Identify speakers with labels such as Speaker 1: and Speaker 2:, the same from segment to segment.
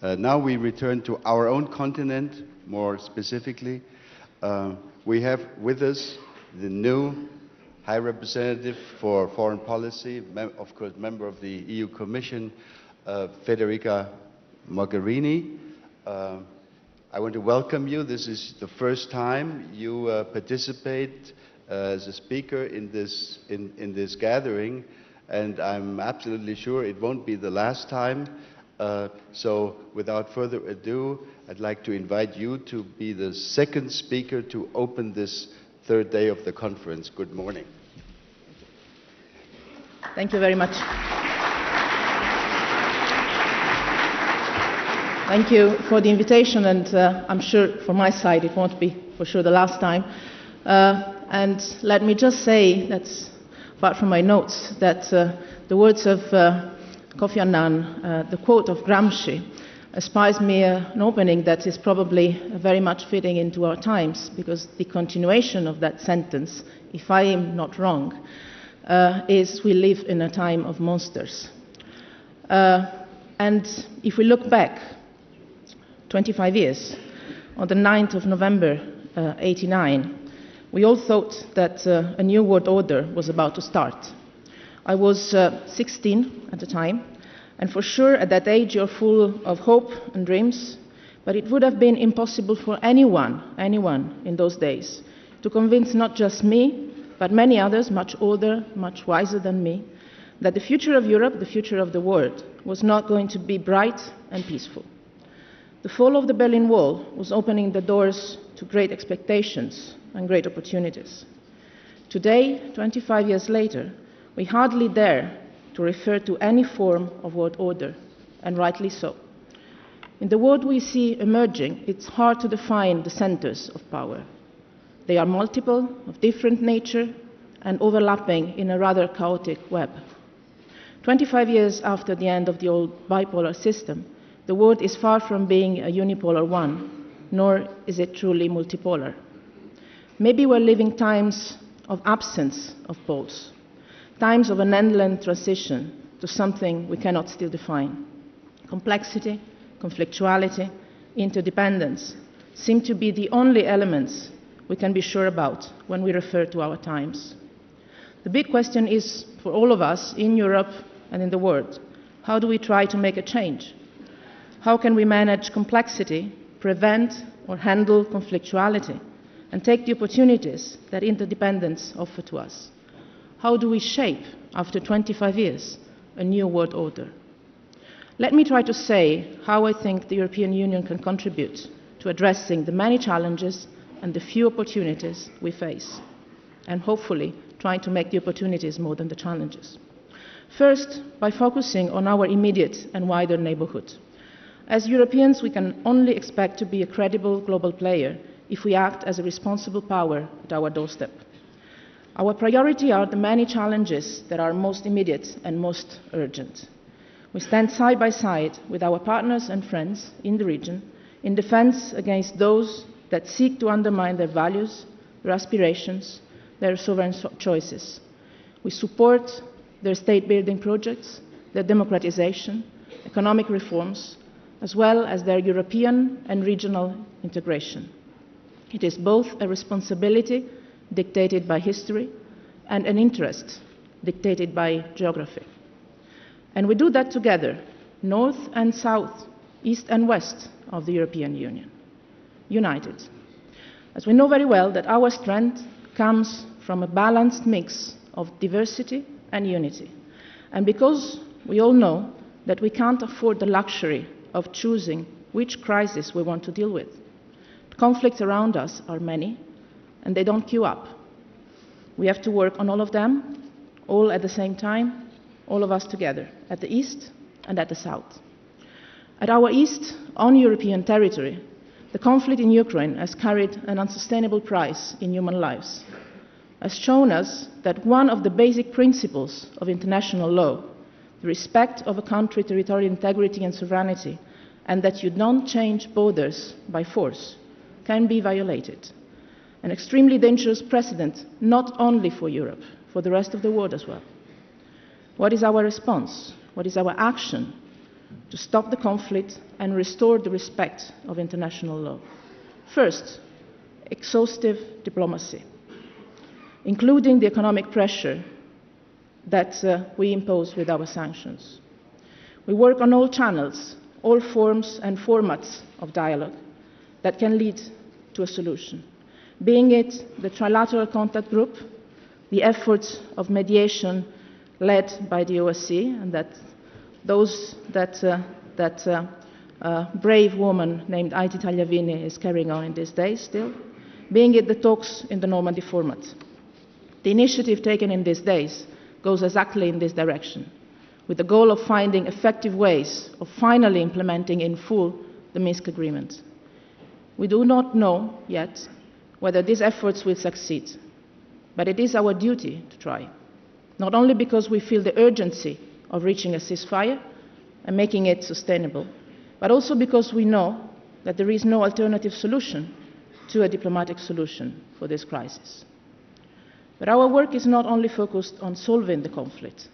Speaker 1: Now we return to our own continent, more specifically. We have with us the new High Representative for Foreign Policy, of course, member of the EU Commission, Federica MOGHERINI. I want to welcome you. This is the first time you participate as a speaker in this gathering, and I'm absolutely sure it won't be the last time. So without further ado, I'd like to invite you to be the second speaker to open this third day of the conference. Good morning.
Speaker 2: Thank you very much. Thank you for the invitation, and I'm sure from my side it won't be for sure the last time. And let me just say that, apart from my notes, that the words of Kofi Annan, the quote of Gramsci, inspires me an opening that is probably very much fitting into our times, because the continuation of that sentence, if I am not wrong, is we live in a time of monsters. And if we look back 25 years, on the 9th of November 89, we all thought that a new world order was about to start. I was 16 at the time, and for sure at that age you're full of hope and dreams, but it would have been impossible for anyone in those days to convince not just me, but many others much older, much wiser than me, that the future of Europe, the future of the world, was not going to be bright and peaceful. The fall of the Berlin Wall was opening the doors to great expectations and great opportunities. Today, 25 years later, we hardly dare to refer to any form of world order, and rightly so. In the world we see emerging, it's hard to define the centers of power. They are multiple, of different nature, and overlapping in a rather chaotic web. 25 years after the end of the old bipolar system, the world is far from being a unipolar one, nor is it truly multipolar. Maybe we're living times of absence of poles, times of an endless transition to something we cannot still define. Complexity, conflictuality, interdependence seem to be the only elements we can be sure about when we refer to our times. The big question is, for all of us in Europe and in the world, how do we try to make a change? How can we manage complexity, prevent or handle conflictuality, and take the opportunities that interdependence offers to us? How do we shape, after 25 years, a new world order? Let me try to say how I think the European Union can contribute to addressing the many challenges and the few opportunities we face, and hopefully trying to make the opportunities more than the challenges. First, by focusing on our immediate and wider neighborhood. As Europeans, we can only expect to be a credible global player if we act as a responsible power at our doorstep. Our priority are the many challenges that are most immediate and most urgent. We stand side by side with our partners and friends in the region in defense against those that seek to undermine their values, their aspirations, their sovereign choices. We support their state-building projects, their democratization, economic reforms, as well as their European and regional integration. It is both a responsibility dictated by history and an interest dictated by geography. And we do that together, north and south, east and west of the European Union, united. As we know very well that our strength comes from a balanced mix of diversity and unity. And because we all know that we can't afford the luxury of choosing which crisis we want to deal with. Conflicts around us are many, and they don't queue up. We have to work on all of them, all at the same time, all of us together, at the east and at the south. At our east, on European territory, the conflict in Ukraine has carried an unsustainable price in human lives, has shown us that one of the basic principles of international law, the respect of a country's territorial integrity and sovereignty, and that you don't change borders by force, can be violated. An extremely dangerous precedent, not only for Europe, for the rest of the world as well. What is our response? What is our action? to stop the conflict and restore the respect of international law. First, exhaustive diplomacy, including the economic pressure that we impose with our sanctions. We work on all channels, all forms and formats of dialogue that can lead to a solution, being it the trilateral contact group, the efforts of mediation led by the OSCE, and that brave woman named Aiti Tagliavini is carrying on in these days still, being it the talks in the Normandy format. The initiative taken in these days goes exactly in this direction, with the goal of finding effective ways of finally implementing in full the Minsk agreement. We do not know yet whether these efforts will succeed, but it is our duty to try, not only because we feel the urgency of reaching a ceasefire and making it sustainable, but also because we know that there is no alternative solution to a diplomatic solution for this crisis. But our work is not only focused on solving the conflict,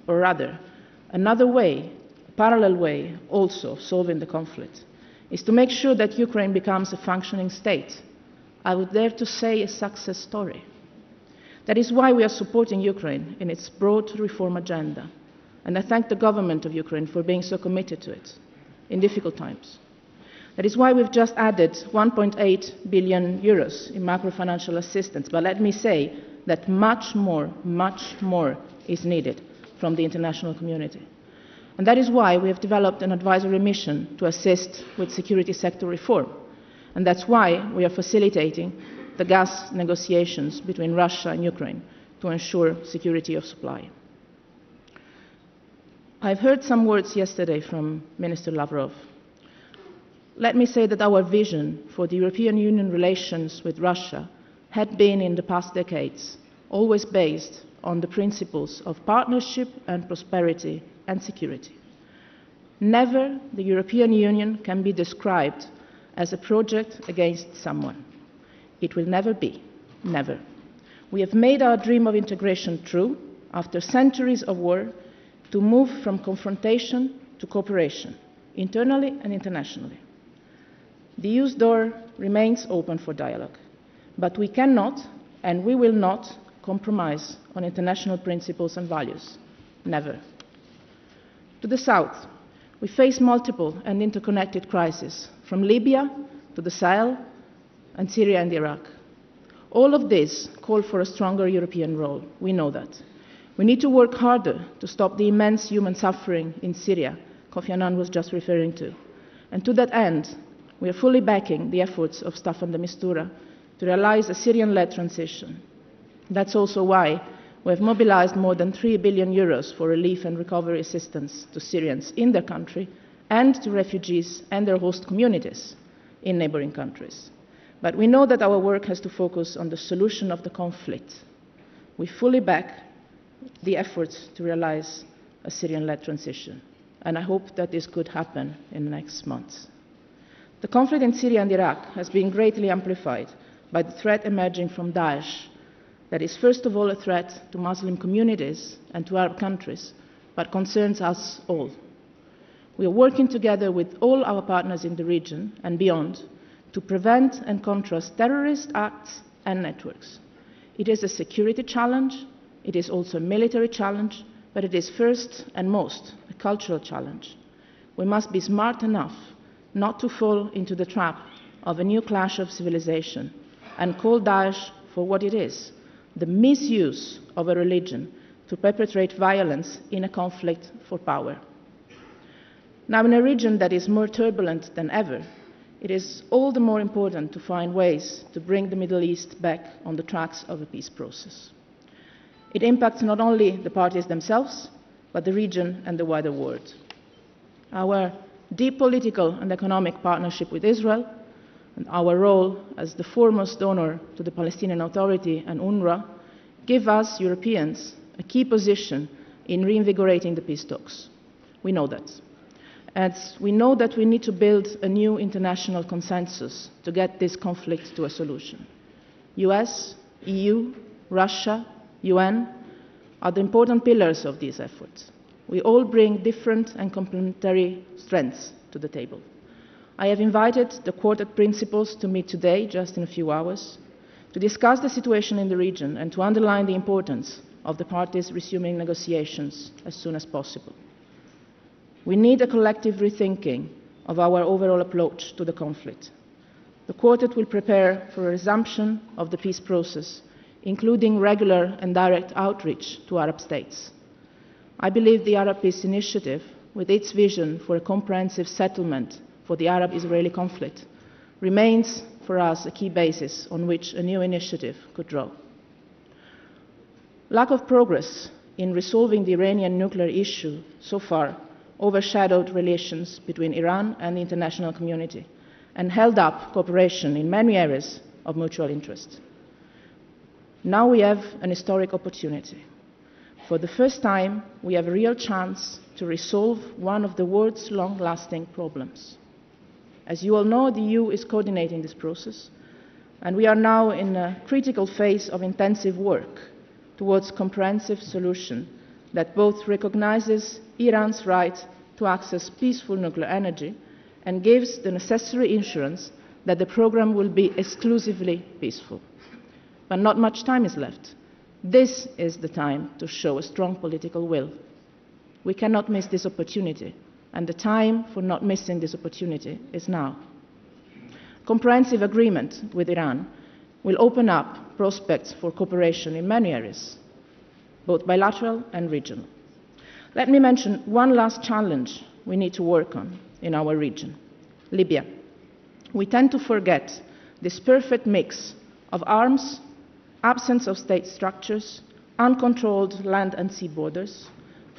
Speaker 2: or rather, another way, a parallel way also of solving the conflict, is to make sure that Ukraine becomes a functioning state. I would dare to say a success story. That is why we are supporting Ukraine in its broad reform agenda, and I thank the government of Ukraine for being so committed to it in difficult times. That is why we've just added 1.8 billion euros in macro-financial assistance, but let me say that much more is needed from the international community. And that is why we have developed an advisory mission to assist with security sector reform. And that's why we are facilitating the gas negotiations between Russia and Ukraine to ensure security of supply. I've heard some words yesterday from Minister Lavrov. Let me say that our vision for the European Union relations with Russia had been in the past decades always based on the principles of partnership and prosperity and security. Never the European Union can be described as a project against someone. It will never be, never. We have made our dream of integration true after centuries of war to move from confrontation to cooperation, internally and internationally. The EU's door remains open for dialogue, but we cannot and we will not compromise on international principles and values. Never. To the south, we face multiple and interconnected crises, from Libya to the Sahel and Syria and Iraq. All of this call for a stronger European role. We know that. We need to work harder to stop the immense human suffering in Syria Kofi Annan was just referring to. And to that end, we are fully backing the efforts of Staffan de Mistura to realize a Syrian-led transition. That's also why we have mobilized more than 3 billion euros for relief and recovery assistance to Syrians in their country and to refugees and their host communities in neighboring countries. But we know that our work has to focus on the solution of the conflict. We fully back the efforts to realize a Syrian-led transition, and I hope that this could happen in the next months. The conflict in Syria and Iraq has been greatly amplified by the threat emerging from Daesh, that is first of all a threat to Muslim communities and to Arab countries, but concerns us all. We are working together with all our partners in the region and beyond to prevent and contrast terrorist acts and networks. It is a security challenge, it is also a military challenge, but it is first and most a cultural challenge. We must be smart enough not to fall into the trap of a new clash of civilization and call Daesh for what it is, the misuse of a religion to perpetrate violence in a conflict for power. Now, in a region that is more turbulent than ever, it is all the more important to find ways to bring the Middle East back on the tracks of a peace process. It impacts not only the parties themselves, but the region and the wider world. Our deep political and economic partnership with Israel and our role as the foremost donor to the Palestinian Authority and UNRWA give us, Europeans, a key position in reinvigorating the peace talks. We know that. As we know that we need to build a new international consensus to get this conflict to a solution. US, EU, Russia, UN are the important pillars of these efforts. We all bring different and complementary strengths to the table. I have invited the Quartet principals to meet today, just in a few hours, to discuss the situation in the region and to underline the importance of the parties resuming negotiations as soon as possible. We need a collective rethinking of our overall approach to the conflict. The Quartet will prepare for a resumption of the peace process, including regular and direct outreach to Arab states. I believe the Arab Peace Initiative, with its vision for a comprehensive settlement for the Arab-Israeli conflict, remains for us a key basis on which a new initiative could draw. Lack of progress in resolving the Iranian nuclear issue so far overshadowed relations between Iran and the international community and held up cooperation in many areas of mutual interest. Now we have an historic opportunity. For the first time, we have a real chance to resolve one of the world's long-lasting problems. As you all know, the EU is coordinating this process, and we are now in a critical phase of intensive work towards a comprehensive solution that both recognizes Iran's right to access peaceful nuclear energy and gives the necessary assurance that the program will be exclusively peaceful. But not much time is left. This is the time to show a strong political will. We cannot miss this opportunity, and the time for not missing this opportunity is now. Comprehensive agreement with Iran will open up prospects for cooperation in many areas, both bilateral and regional. Let me mention one last challenge we need to work on in our region: Libya. We tend to forget this perfect mix of arms, absence of state structures, uncontrolled land and sea borders,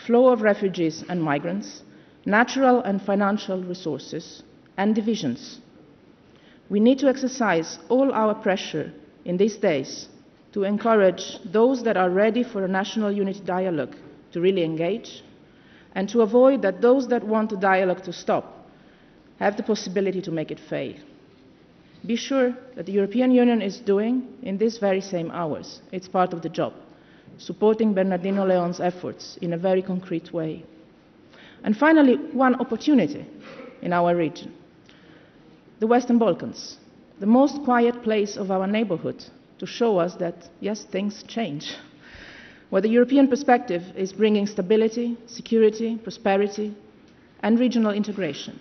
Speaker 2: flow of refugees and migrants, natural and financial resources, and divisions. We need to exercise all our pressure in these days to encourage those that are ready for a national unity dialogue to really engage, and to avoid that those that want the dialogue to stop have the possibility to make it fail. Be sure that the European Union is doing, in these very same hours, its part of the job, supporting Bernardino Leon's efforts in a very concrete way. And finally, one opportunity in our region: the Western Balkans, the most quiet place of our neighborhood, to show us that, yes, things change, where the European perspective is bringing stability, security, prosperity, and regional integration.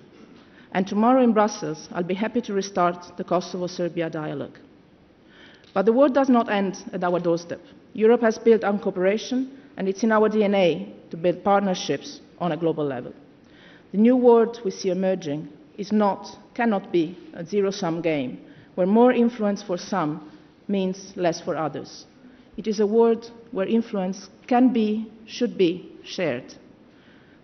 Speaker 2: And tomorrow in Brussels, I'll be happy to restart the Kosovo-Serbia dialogue. But the war does not end at our doorstep. Europe has built on cooperation, and it's in our DNA to build partnerships on a global level. The new world we see emerging cannot be a zero-sum game, where more influence for some means less for others. It is a world where influence can be, should be, shared.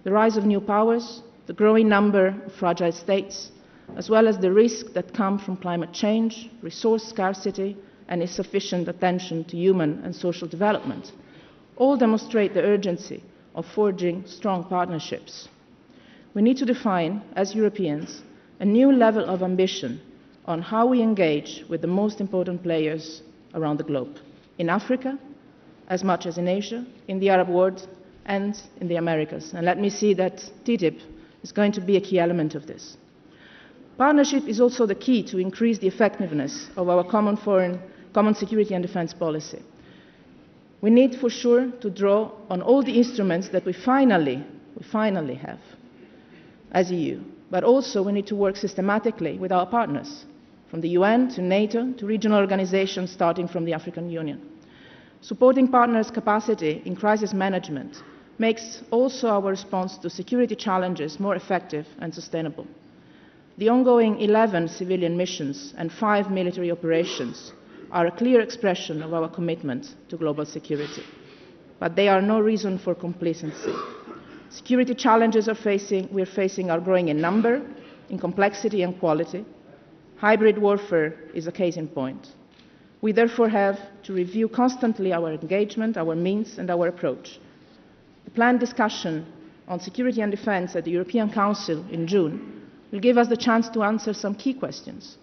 Speaker 2: The rise of new powers, the growing number of fragile states, as well as the risks that come from climate change, resource scarcity, and insufficient attention to human and social development, all demonstrate the urgency of forging strong partnerships. We need to define, as Europeans, a new level of ambition on how we engage with the most important players around the globe, in Africa, as much as in Asia, in the Arab world, and in the Americas. And let me see that TTIP is going to be a key element of this. Partnership is also the key to increase the effectiveness of our common security and defense policy. We need for sure to draw on all the instruments that we finally have as EU, but also we need to work systematically with our partners, from the UN to NATO to regional organizations starting from the African Union. Supporting partners' capacity in crisis management makes also our response to security challenges more effective and sustainable. The ongoing 11 civilian missions and 5 military operations are a clear expression of our commitment to global security, but they are no reason for complacency. Security challenges we're facing are growing in number, in complexity and quality. Hybrid warfare is a case in point. We therefore have to review constantly our engagement, our means, and our approach. The planned discussion on security and defense at the European Council in June will give us the chance to answer some key questions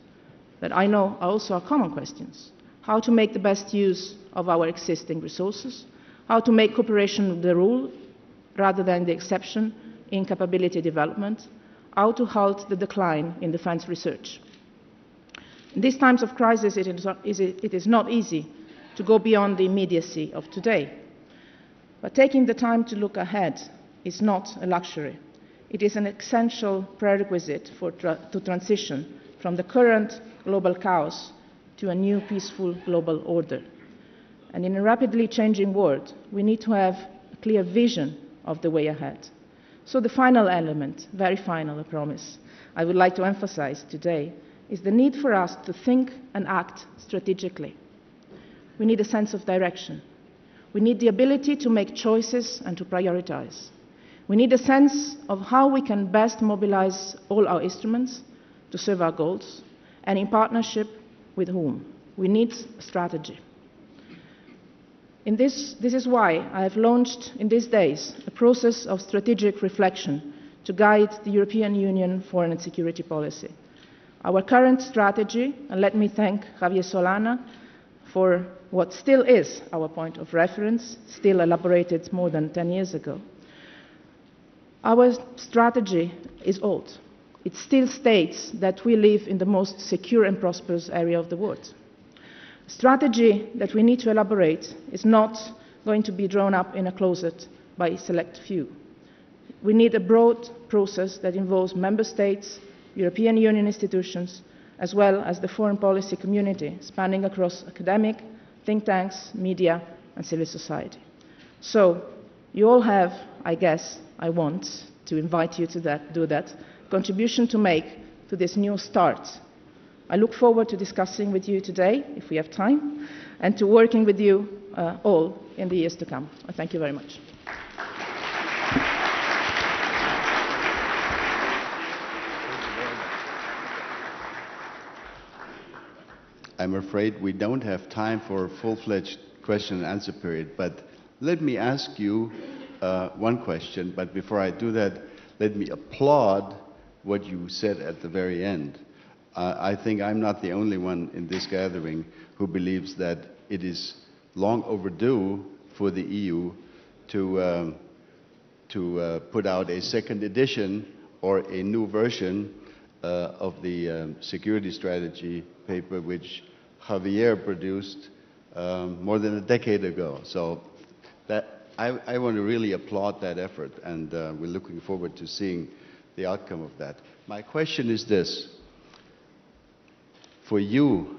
Speaker 2: that I know are also our common questions. How to make the best use of our existing resources, how to make cooperation the rule, rather than the exception in capability development, how to halt the decline in defense research. In these times of crisis, it is not easy to go beyond the immediacy of today. But taking the time to look ahead is not a luxury. It is an essential prerequisite to transition from the current global chaos to a new peaceful global order. And in a rapidly changing world, we need to have a clear vision of the way ahead. So the final element, very final, I promise, I would like to emphasize today is the need for us to think and act strategically. We need a sense of direction. We need the ability to make choices and to prioritize. We need a sense of how we can best mobilize all our instruments to serve our goals, and in partnership with whom. We need a strategy. This is why I have launched in these days a process of strategic reflection to guide the European Union foreign and security policy. Our current strategy, and let me thank Javier Solana for what still is our point of reference, still elaborated more than 10 years ago. Our strategy is old. It still states that we live in the most secure and prosperous area of the world. A strategy that we need to elaborate is not going to be drawn up in a closet by a select few. We need a broad process that involves member states, European Union institutions, as well as the foreign policy community, spanning across academic, think tanks, media, and civil society. So, you all have, I guess, I want to invite you to do that, contribution to make to this new start. I look forward to discussing with you today, if we have time, and to working with you all in the years to come. Thank you very much.
Speaker 1: I'm afraid we don't have time for a full-fledged question and answer period, but let me ask you one question. But before I do that, let me applaud what you said at the very end. I think I'm not the only one in this gathering who believes that it is long overdue for the EU to put out a second edition or a new version of the security strategy paper which Javier produced more than a decade ago. So that I want to really applaud that effort, and we're looking forward to seeing the outcome of that. My question is this. For you,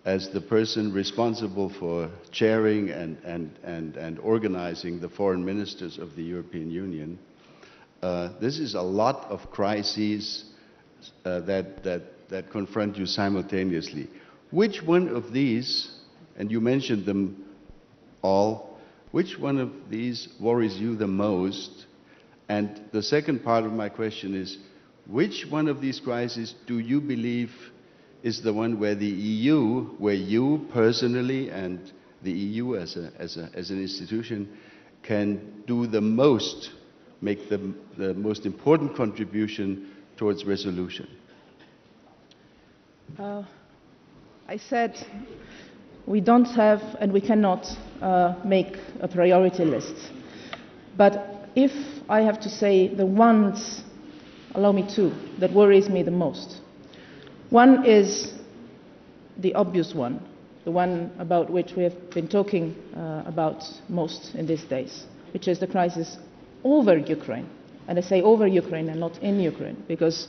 Speaker 1: as the person responsible for chairing and organizing the foreign ministers of the European Union, this is a lot of crises that confront you simultaneously. Which one of these, and you mentioned them all, which one of these worries you the most? And the second part of my question is, which one of these crises do you believe is the one where the EU, where you personally and the EU as an institution can do the most, make the most important contribution towards resolution?
Speaker 2: I said we don't have and we cannot make a priority list. But if I have to say the ones, allow me two, that worries me the most. One is the obvious one, the one about which we have been talking about most in these days, which is the crisis over Ukraine. And I say over Ukraine and not in Ukraine, because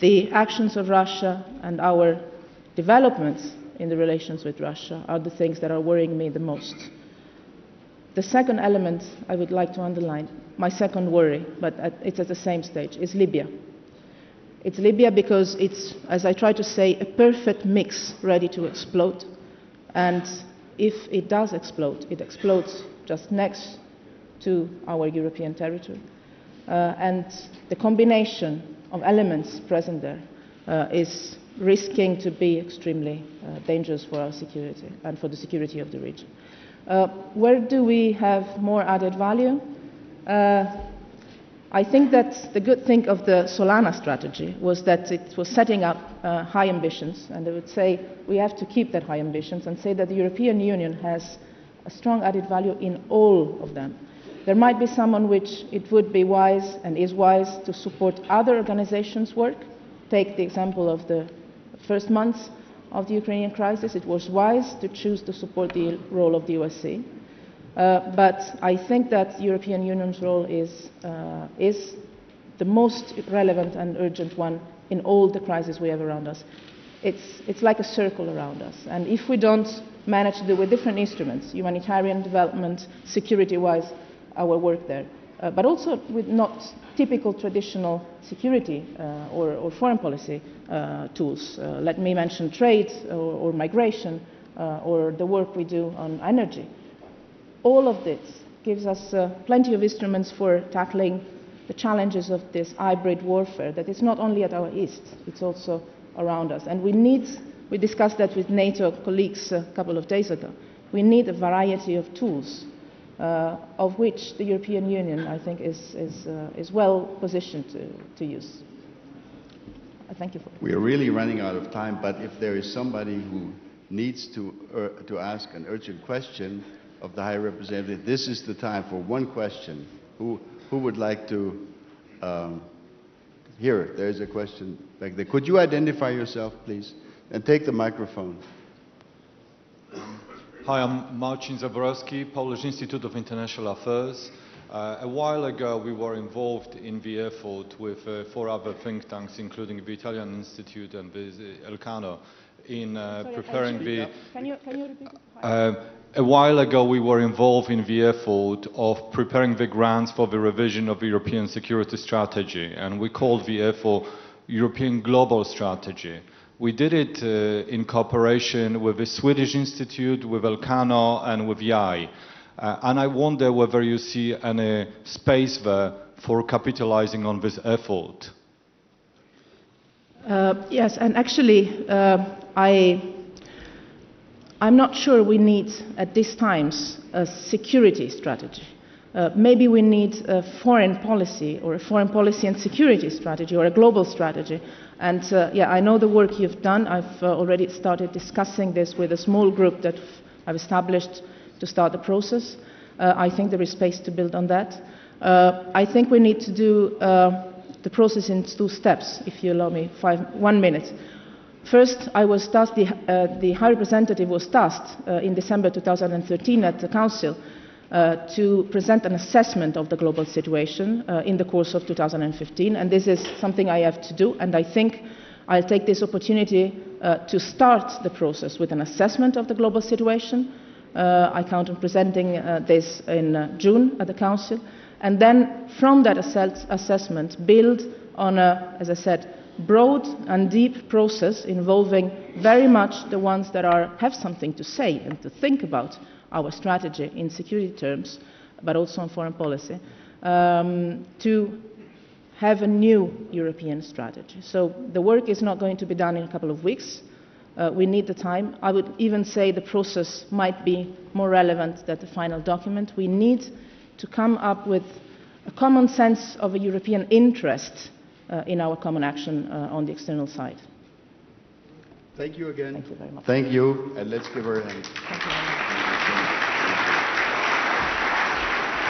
Speaker 2: the actions of Russia and our developments in the relations with Russia are the things that are worrying me the most. The second element I would like to underline, my second worry, but it's at the same stage, is Libya. It's Libya because it's, as I try to say, a perfect mix ready to explode. And if it does explode, it explodes just next to our European territory. And the combination of elements present there is risking to be extremely dangerous for our security and for the security of the region. Where do we have more added value? I think that the good thing of the Solana strategy was that it was setting up high ambitions, and I would say we have to keep that high ambitions and say that the European Union has a strong added value in all of them. There might be some on which it would be wise and is wise to support other organizations' work. Take the example of the first months of the Ukrainian crisis. It was wise to choose to support the role of the OSCE. But I think that the European Union's role is the most relevant and urgent one in all the crises we have around us. It's like a circle around us. And if we don't manage to do with different instruments, humanitarian development, security-wise, our work there, but also with not typical traditional security or foreign policy tools. Let me mention trade or migration or the work we do on energy. All of this gives us plenty of instruments for tackling the challenges of this hybrid warfare that is not only at our east, it's also around us. And we discussed that with NATO colleagues a couple of days ago. We need a variety of tools, of which the European Union, I think, is well positioned to use. I thank you for that.
Speaker 1: We are really running out of time, but if there is somebody who needs to ask an urgent question of the High Representative, this is the time for one question. Who would like to Here, there's a question back there. Could you identify yourself, please, and take the microphone?
Speaker 3: Hi, I'm Marcin Zaborowski, Polish Institute of International Affairs. A while ago, we were involved in the effort with 4 other think tanks, including the Italian Institute and the Elcano, in preparing the...
Speaker 2: Can you repeat it?
Speaker 3: A while ago, we were involved in the effort of preparing the grants for the revision of the European security strategy, and we called the effort European Global Strategy. We did it in cooperation with the Swedish Institute, with Elcano, and with YAI. And I wonder whether you see any space there for capitalizing on this effort.
Speaker 2: Yes, and actually, I'm not sure we need, at these times, a security strategy. Maybe we need a foreign policy, or a foreign policy and security strategy, or a global strategy. And yeah, I know the work you've done. I've already started discussing this with a small group that I've established to start the process. I think there is space to build on that. I think we need to do the process in 2 steps, if you allow me 1 minute. First, I was tasked, the High Representative was tasked in December 2013 at the Council to present an assessment of the global situation in the course of 2015, and this is something I have to do, and I think I'll take this opportunity to start the process with an assessment of the global situation. I count on presenting this in June at the Council, and then from that assessment build on a, as I said, broad and deep process involving very much the ones that have something to say and to think about our strategy in security terms, but also on foreign policy, to have a new European strategy. So the work is not going to be done in a couple of weeks. We need the time. I would even say the process might be more relevant than the final document. We need to come up with a common sense of a European interest in our common action on the external side.
Speaker 1: Thank you again.
Speaker 2: Thank you very much.
Speaker 1: Thank you, and let's give her a hand.
Speaker 2: Thank you very much.